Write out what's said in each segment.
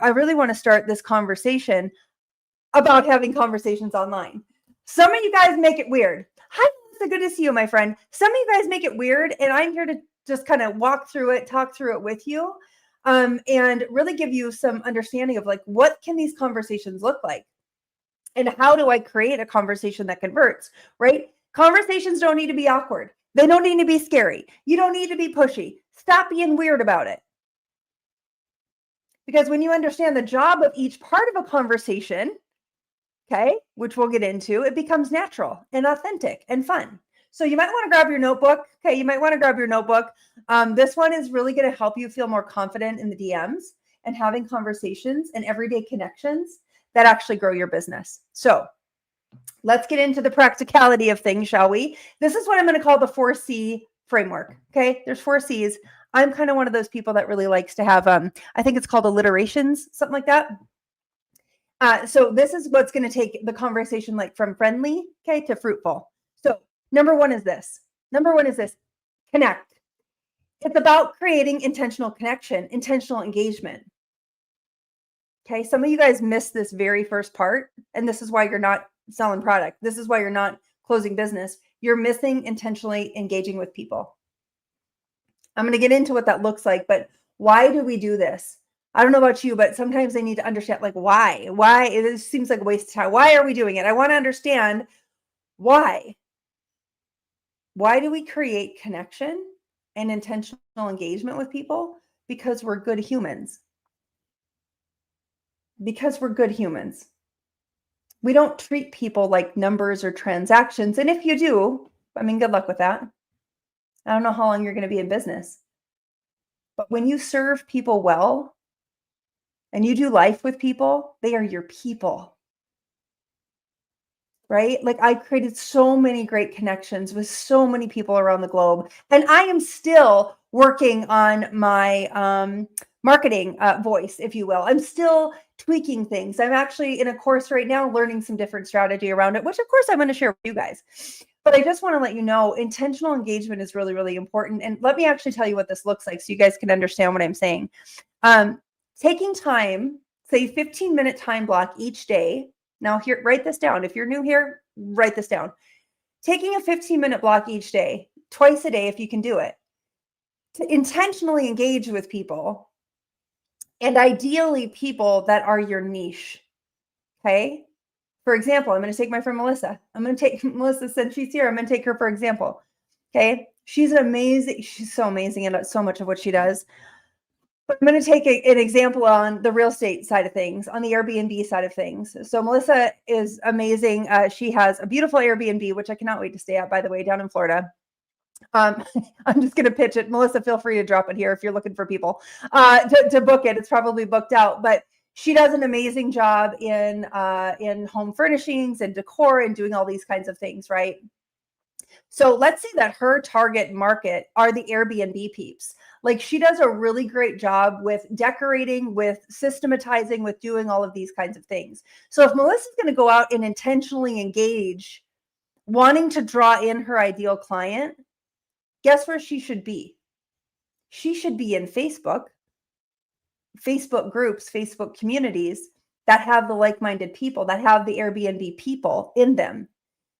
I really want to start this conversation about having conversations online. Some of you guys make it weird. Hi, Melissa, good to see you, my friend. Some of you guys make it weird, and I'm here to just kind of walk through it, talk through it with you, and really give you some understanding of like, what can these conversations look like? And how do I create a conversation that converts, right? Conversations don't need to be awkward. They don't need to be scary. You don't need to be pushy. Stop being weird about it. Because when you understand the job of each part of a conversation, okay, which we'll get into, it becomes natural and authentic and fun. So you might want to grab your notebook. Okay, you might want to grab your notebook. This one is really going to help you feel more confident in the DMs and having conversations and everyday connections that actually grow your business. So let's get into the practicality of things, shall we? This is what I'm going to call the 4C framework. Okay, there's 4 C's. I'm kind of one of those people that really likes to have, I think it's called alliterations, something like that. So this is what's going to take the conversation like from friendly, okay, to fruitful. So number one is this. Connect. It's about creating intentional connection, intentional engagement. Okay, some of you guys missed this very first part, and this is why you're not selling product. This is why you're not closing business. You're missing intentionally engaging with people. I'm going to get into what that looks like, but why do we do this? I don't know about you, but sometimes I need to understand like why. It seems like a waste of time. Why are we doing it? I want to understand why. Why do we create connection and intentional engagement with people? Because we're good humans. Because we're good humans. We don't treat people like numbers or transactions. And if you do, I mean, good luck with that. I don't know how long you're going to be in business. But when you serve people well and you do life with people, they are your people. Right? Like I created so many great connections with so many people around the globe. And I am still working on my marketing voice, if you will. I'm still tweaking things. I'm actually in a course right now learning some different strategy around it, which of course I'm going to share with you guys. But I just want to let you know, intentional engagement is really, really important. And let me actually tell you what this looks like so you guys can understand what I'm saying. Taking time, say 15-minute time block each day. Now here, write this down. If you're new here, write this down. Taking a 15-minute block each day, twice a day if you can do it, to intentionally engage with people, and ideally people that are your niche, okay? For example, I'm going to take my friend Melissa. I'm going to take Melissa since she's here. I'm going to take her for example, okay? She's so amazing in so much of what she does. But I'm going to take an example on the real estate side of things, on the Airbnb side of things. So Melissa is amazing. She has a beautiful Airbnb, which I cannot wait to stay at, by the way, down in Florida. I'm just going to pitch it. Melissa, feel free to drop it here if you're looking for people to book it. It's probably booked out, but she does an amazing job in home furnishings and decor and doing all these kinds of things, right? So let's say that her target market are the Airbnb peeps. Like she does a really great job with decorating, with systematizing, with doing all of these kinds of things. So if Melissa's going to go out and intentionally engage, wanting to draw in her ideal client, guess where she should be? She should be in Facebook groups, Facebook communities that have the like-minded people, that have the Airbnb people in them.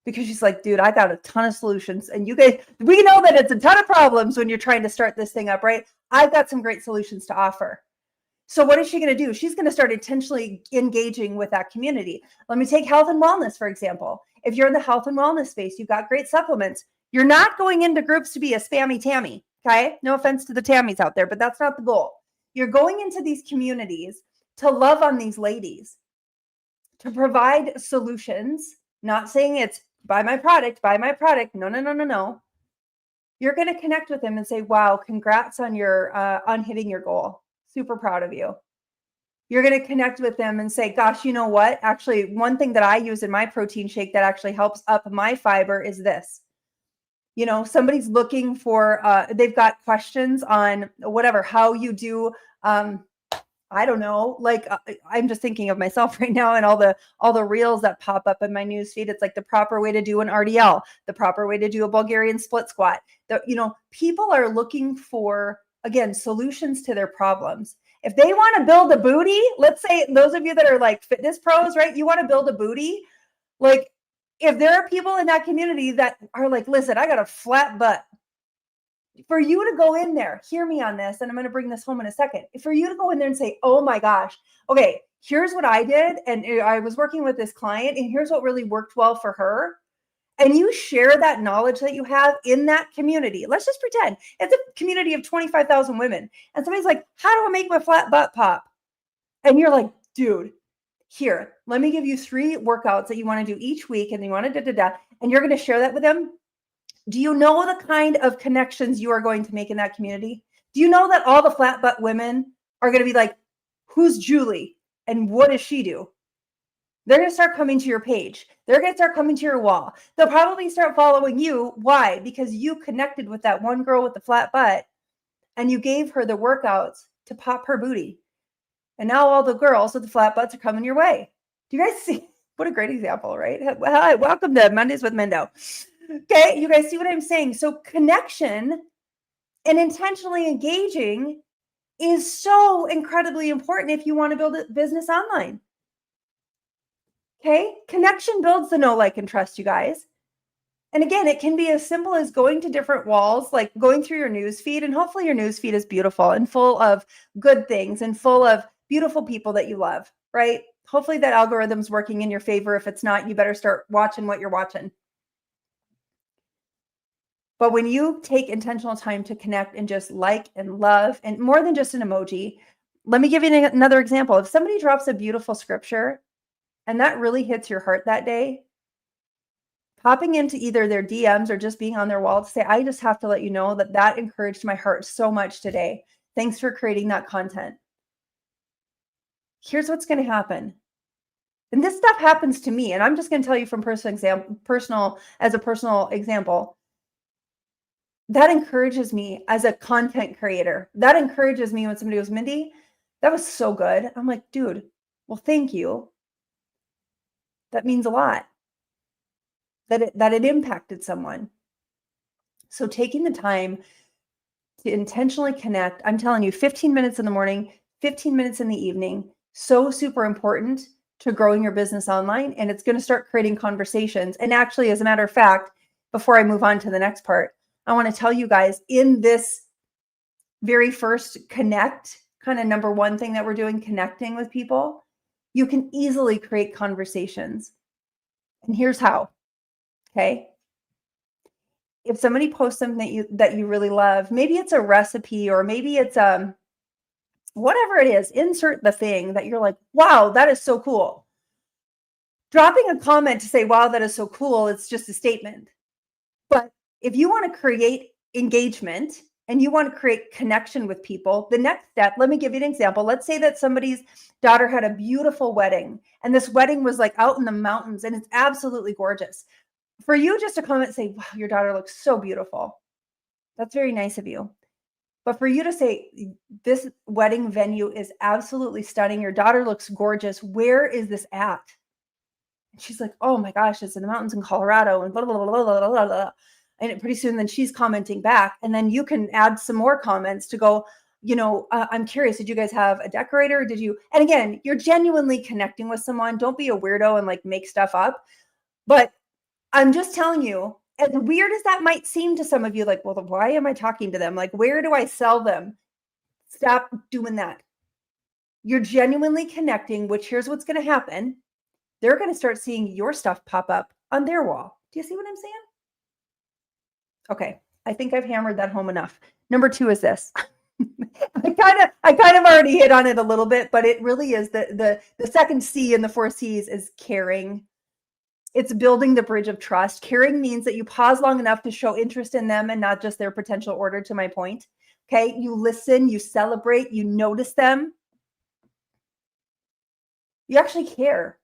Because she's like, dude, I got a ton of solutions. And you guys, we know that it's a ton of problems when you're trying to start this thing up, right? I've got some great solutions to offer. So what is she going to do? She's going to start intentionally engaging with that community. Let me take health and wellness, for example. If you're in the health and wellness space, you've got great supplements. You're not going into groups to be a spammy Tammy, okay? No offense to the Tammys out there, but that's not the goal. You're going into these communities to love on these ladies, to provide solutions, not saying it's buy my product. No. You're going to connect with them and say, wow, congrats on on hitting your goal. Super proud of you. You're going to connect with them and say, gosh, you know what? Actually, one thing that I use in my protein shake that actually helps up my fiber is this. You know, somebody's looking for, they've got questions on whatever, how you do, I don't know, like I'm just thinking of myself right now and all the reels that pop up in my newsfeed. It's like the proper way to do an RDL, the proper way to do a Bulgarian split squat. People are looking for, again, solutions to their problems. If they want to build a booty, let's say those of you that are like fitness pros, right? You want to build a booty. Like if there are people in that community that are like, listen, I got a flat butt. For you to go in there, hear me on this, and I'm going to bring this home in a second. For you to go in there and say, oh my gosh, okay, here's what I did. And I was working with this client, and here's what really worked well for her. And you share that knowledge that you have in that community. Let's just pretend it's a community of 25,000 women. And somebody's like, how do I make my flat butt pop? And you're like, dude, here, let me give you 3 workouts that you want to do each week. And you want to and you're going to share that with them. Do you know the kind of connections you are going to make in that community? Do you know that all the flat butt women are going to be like, who's Julie? And what does she do? They're going to start coming to your page. They're going to start coming to your wall. They'll probably start following you. Why? Because you connected with that one girl with the flat butt and you gave her the workouts to pop her booty. And now all the girls with the flat butts are coming your way. Do you guys see? What a great example, right? Hi, welcome to Mondays with Mindo. Okay, you guys see what I'm saying? So connection and intentionally engaging is so incredibly important if you want to build a business online. Okay, connection builds the know, like, and trust, you guys. And again, it can be as simple as going to different walls, like going through your news feed, and hopefully your news feed is beautiful and full of good things and full of beautiful people that you love, right? Hopefully that algorithm's working in your favor. If it's not, you better start watching what you're watching. But when you take intentional time to connect and just like and love, and more than just an emoji, let me give you another example. If somebody drops a beautiful scripture and that really hits your heart that day, popping into either their DMs or just being on their wall to say, I just have to let you know that that encouraged my heart so much today. Thanks for creating that content. Here's what's going to happen. And this stuff happens to me. And I'm just going to tell you from personal example. That encourages me as a content creator. That encourages me when somebody goes, Mindy, that was so good. I'm like, dude, well, thank you. That means a lot. That it impacted someone. So taking the time to intentionally connect, I'm telling you, 15 minutes in the morning, 15 minutes in the evening, so super important to growing your business online. And it's going to start creating conversations. And actually, as a matter of fact, before I move on to the next part, I want to tell you guys in this very first connect, kind of number one thing that we're doing, connecting with people, you can easily create conversations. And here's how. Okay. If somebody posts something that you really love, maybe it's a recipe or maybe it's whatever it is, insert the thing that you're like, wow, that is so cool. Dropping a comment to say, wow, that is so cool, it's just a statement. But if you want to create engagement and you want to create connection with people, the next step, let me give you an example. Let's say that somebody's daughter had a beautiful wedding and this wedding was like out in the mountains and it's absolutely gorgeous. For you just to comment and say, wow, your daughter looks so beautiful. That's very nice of you. But for you to say, this wedding venue is absolutely stunning. Your daughter looks gorgeous. Where is this at? And she's like, oh my gosh, it's in the mountains in Colorado and blah, blah, blah, blah, blah, blah, blah. And pretty soon then she's commenting back. And then you can add some more comments to go, I'm curious, did you guys have a decorator? And again, you're genuinely connecting with someone. Don't be a weirdo and like make stuff up. But I'm just telling you, as weird as that might seem to some of you, like, well, why am I talking to them? Like, where do I sell them? Stop doing that. You're genuinely connecting, which here's what's going to happen. They're going to start seeing your stuff pop up on their wall. Do you see what I'm saying? Okay, I think I've hammered that home enough. Number 2 is this. I kind of already hit on it a little bit, but it really is the second C in the 4 C's is caring. It's building the bridge of trust. Caring means that you pause long enough to show interest in them and not just their potential order, to my point. Okay, you listen, you celebrate, you notice them. You actually care.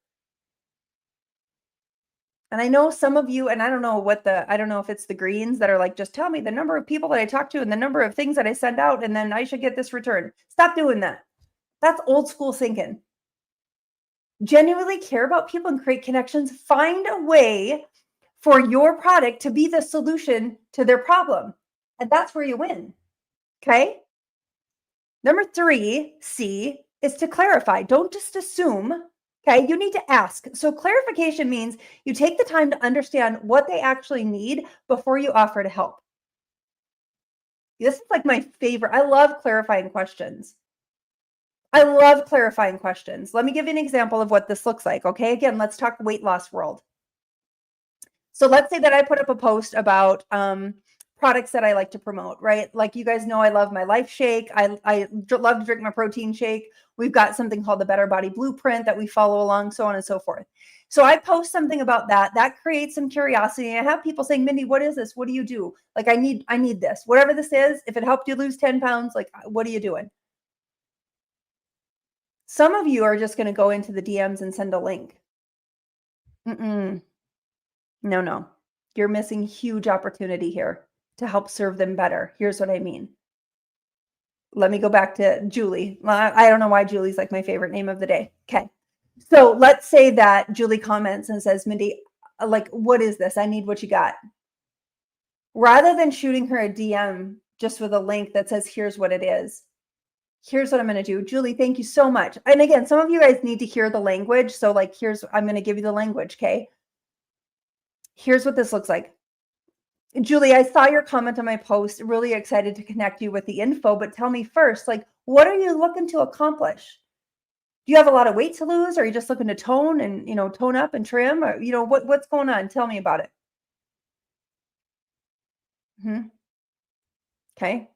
And I know some of you, and I don't know if it's the greens that are like, just tell me the number of people that I talk to and the number of things that I send out, and then I should get this return. Stop doing that. That's old school thinking. Genuinely care about people and create connections. Find a way for your product to be the solution to their problem. And that's where you win. Okay. Number 3, C, is to clarify. Don't just assume. Okay, you need to ask. So clarification means you take the time to understand what they actually need before you offer to help. This is like my favorite. I love clarifying questions. I love clarifying questions. Let me give you an example of what this looks like. Okay, again, let's talk weight loss world. So let's say that I put up a post about products that I like to promote, right? Like you guys know, I love my Life Shake. I love to drink my protein shake. We've got something called the Better Body Blueprint that we follow along, so on and so forth. So I post something about that. That creates some curiosity. I have people saying, Mindy, what is this? What do you do? Like I need this. Whatever this is, if it helped you lose 10 pounds, like what are you doing? Some of you are just going to go into the DMs and send a link. Mm-mm. No. You're missing huge opportunity here to help serve them better. Here's what I mean. Let me go back to Julie. I don't know why Julie's like my favorite name of the day. Okay. So let's say that Julie comments and says, Mindy, like, what is this? I need what you got. Rather than shooting her a DM just with a link that says, here's what it is, here's what I'm going to do. Julie, thank you so much. And again, some of you guys need to hear the language. So like, I'm going to give you the language. Okay. Here's what this looks like. Julie, I saw your comment on my post. Really excited to connect you with the info, but tell me first, like, what are you looking to accomplish? Do you have a lot of weight to lose? Or are you just looking to tone and, tone up and trim? Or, what's going on? Tell me about it. Okay.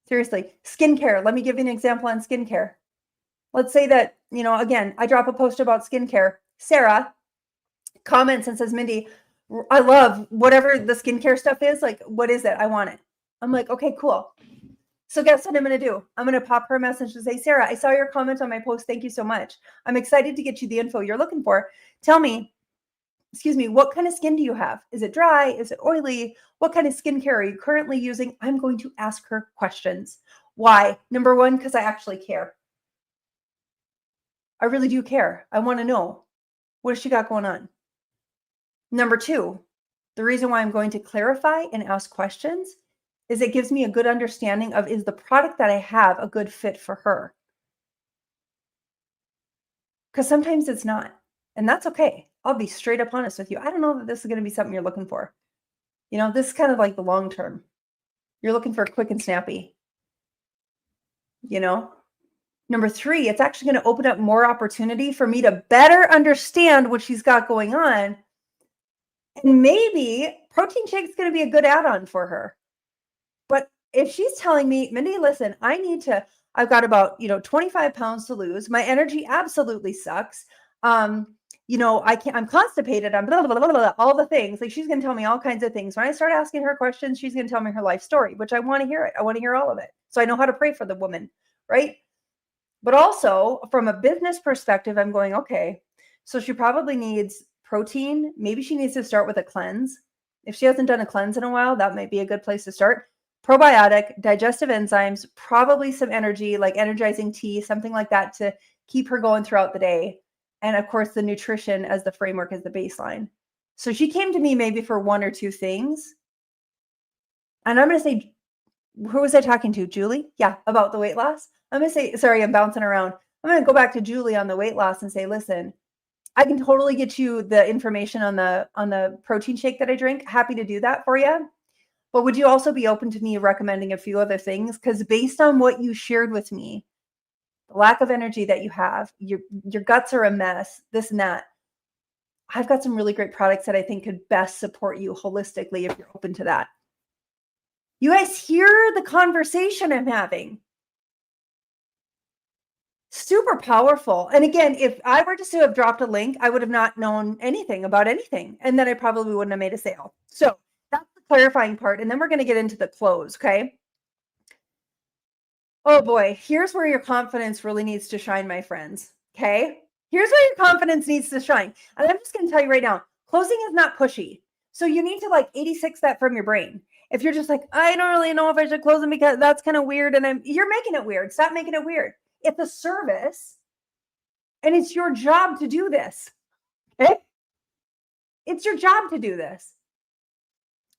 Seriously, skincare. Let me give you an example on skincare. Let's say that, again, I drop a post about skincare. Sarah comments and says, Mindy, I love whatever the skincare stuff is. Like, what is it? I want it. I'm like, okay, cool. So guess what I'm going to do? I'm going to pop her a message and say, Sarah, I saw your comment on my post. Thank you so much. I'm excited to get you the info you're looking for. Tell me, what kind of skin do you have? Is it dry? Is it oily? What kind of skincare are you currently using? I'm going to ask her questions. Why? Number one, because I actually care. I really do care. I want to know, what has she got going on? Number two, the reason why I'm going to clarify and ask questions is it gives me a good understanding of, is the product that I have a good fit for her? Because sometimes it's not. And that's okay. I'll be straight up honest with you. I don't know that this is going to be something you're looking for. This is kind of like the long term. You're looking for quick and snappy. Number three, it's actually going to open up more opportunity for me to better understand what she's got going on. And maybe protein shake is going to be a good add-on for her. But if she's telling me, Mindy, listen, I've got about, 25 pounds to lose. My energy absolutely sucks. I'm constipated. I'm blah, blah, blah, blah, all the things. Like she's going to tell me all kinds of things. When I start asking her questions, she's going to tell me her life story, which I want to hear it. I want to hear all of it. So I know how to pray for the woman, right? But also from a business perspective, I'm going, okay, so she probably needs protein. Maybe she needs to start with a cleanse. If she hasn't done a cleanse in a while, that might be a good place to start. Probiotic, digestive enzymes, probably some energy, like energizing tea, something like that to keep her going throughout the day. And of course, the nutrition as the framework is the baseline. So she came to me maybe for one or two things. And I'm going to say, who was I talking to? Julie? Yeah, about the weight loss. I'm going to say, sorry, I'm bouncing around. I'm going to go back to Julie on the weight loss and say, listen, I can totally get you the information on the protein shake that I drink. Happy to do that for you. But would you also be open to me recommending a few other things? Because based on what you shared with me, the lack of energy that you have, your guts are a mess, this and that. I've got some really great products that I think could best support you holistically if you're open to that. You guys hear the conversation I'm having. Super powerful. And again, if I were just to have dropped a link, I would have not known anything about anything. And then I probably wouldn't have made a sale. So that's the clarifying part. And then we're going to get into the close. Okay. Oh boy. Here's where your confidence really needs to shine, my friends. Okay. Here's where your confidence needs to shine. And I'm just going to tell you right now, closing is not pushy. So you need to like 86 that from your brain. If you're just like, I don't really know if I should close them because that's kind of weird. And you're making it weird. Stop making it weird. It's a service and it's your job to do this. Okay? It's your job to do this.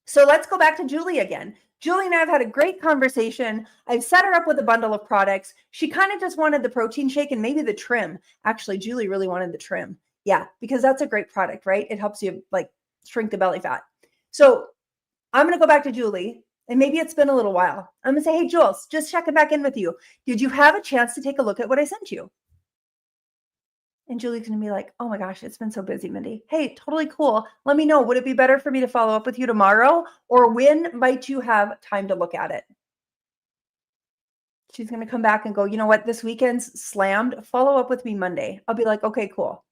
So let's go back to Julie again. Julie and I have had a great conversation. I've set her up with a bundle of products. She kind of just wanted the protein shake and maybe the trim. Actually, Julie really wanted the trim. Yeah, because that's a great product, right? It helps you like shrink the belly fat. So I'm going to go back to Julie, and maybe it's been a little while. I'm going to say, hey, Jules, just checking back in with you. Did you have a chance to take a look at what I sent you? And Julie's going to be like, oh my gosh, it's been so busy, Mindy. Hey, totally cool. Let me know. Would it be better for me to follow up with you tomorrow? Or when might you have time to look at it? She's going to come back and go, you know what? This weekend's slammed. Follow up with me Monday. I'll be like, okay, cool.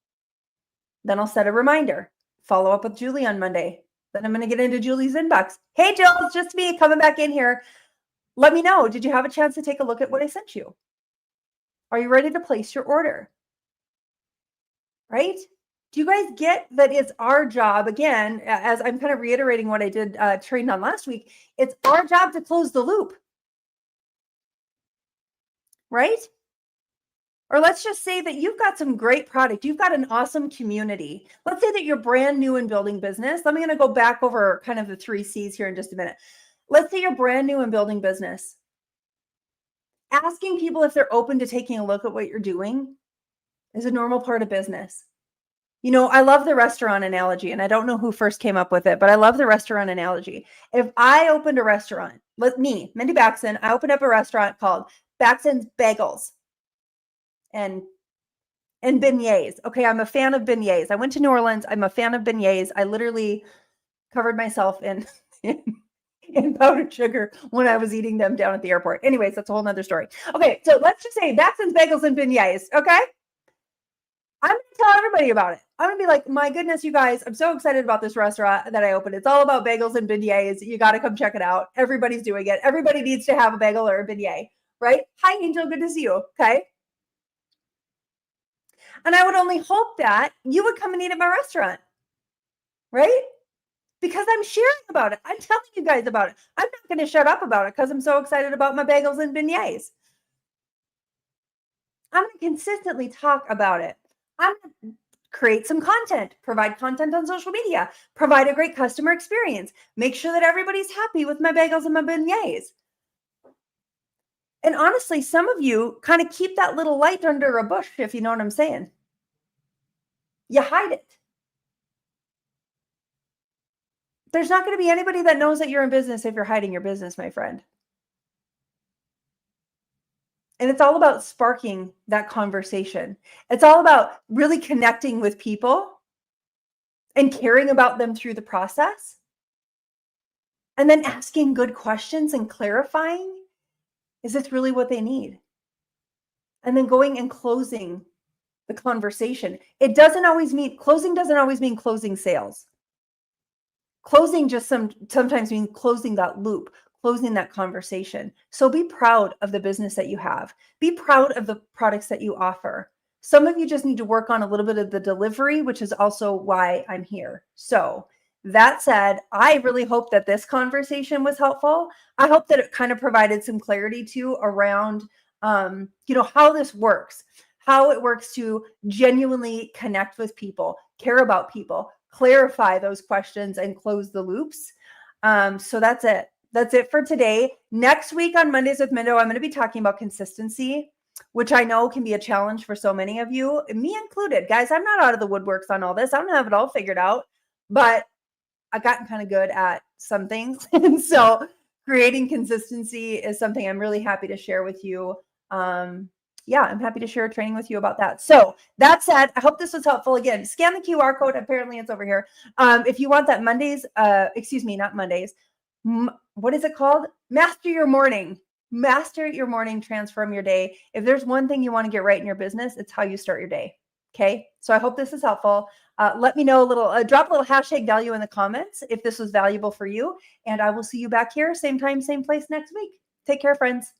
Then I'll set a reminder. Follow up with Julie on Monday. Then I'm going to get into Julie's inbox. Hey, Jill, it's just me coming back in here. Let me know. Did you have a chance to take a look at what I sent you? Are you ready to place your order? Right? Do you guys get that it's our job, again, as I'm kind of reiterating what I did training on last week, it's our job to close the loop, right? Or let's just say that you've got some great product. You've got an awesome community. Let's say that you're brand new in building business. I'm going to go back over kind of the 3 C's here in just a minute. Let's say you're brand new in building business. Asking people if they're open to taking a look at what you're doing is a normal part of business. You know, I love the restaurant analogy, and I don't know who first came up with it, but I love the restaurant analogy. If I opened a restaurant, Mindy Baxton, I opened up a restaurant called Baxton's Bagels and beignets. Okay, I'm a fan of beignets. I went to New Orleans. I'm a fan of beignets. I literally covered myself in powdered sugar when I was eating them down at the airport. Anyways, that's a whole nother story. Okay, so let's just say Baxton's Bagels and beignets, okay? I'm going to tell everybody about it. I'm going to be like, my goodness, you guys, I'm so excited about this restaurant that I opened. It's all about bagels and beignets. You got to come check it out. Everybody's doing it. Everybody needs to have a bagel or a beignet, right? Hi, Angel. Good to see you. Okay. And I would only hope that you would come and eat at my restaurant, right? Because I'm sharing about it. I'm telling you guys about it. I'm not going to shut up about it because I'm so excited about my bagels and beignets. I'm going to consistently talk about it. I'm going to create some content, provide content on social media, provide a great customer experience, make sure that everybody's happy with my bagels and my beignets. And honestly, some of you kind of keep that little light under a bush, if you know what I'm saying. You hide it. There's not going to be anybody that knows that you're in business if you're hiding your business, my friend. And it's all about sparking that conversation. It's all about really connecting with people and caring about them through the process. And then asking good questions and clarifying, is this really what they need? And then going and closing the conversation. Closing doesn't always mean closing sales. Closing just sometimes means closing that loop, closing that conversation. So be proud of the business that you have. Be proud of the products that you offer. Some of you just need to work on a little bit of the delivery, which is also why I'm here. So that said, I really hope that this conversation was helpful. I hope that it kind of provided some clarity too around, how this works, how it works to genuinely connect with people, care about people, clarify those questions, and close the loops. So that's it. That's it for today. Next week on Mondays with Mindo, I'm going to be talking about consistency, which I know can be a challenge for so many of you, me included. Guys, I'm not out of the woodworks on all this. I don't have it all figured out, but I've gotten kind of good at some things. And so creating consistency is something I'm really happy to share with you. I'm happy to share a training with you about that. So that said, I hope this was helpful. Again, scan the QR code. Apparently it's over here. If you want that not Mondays. What is it called? Master your morning, transform your day. If there's one thing you want to get right in your business, it's how you start your day. Okay. So I hope this is helpful. Let me know drop a little hashtag value in the comments if this was valuable for you. And I will see you back here, same time, same place next week. Take care, friends.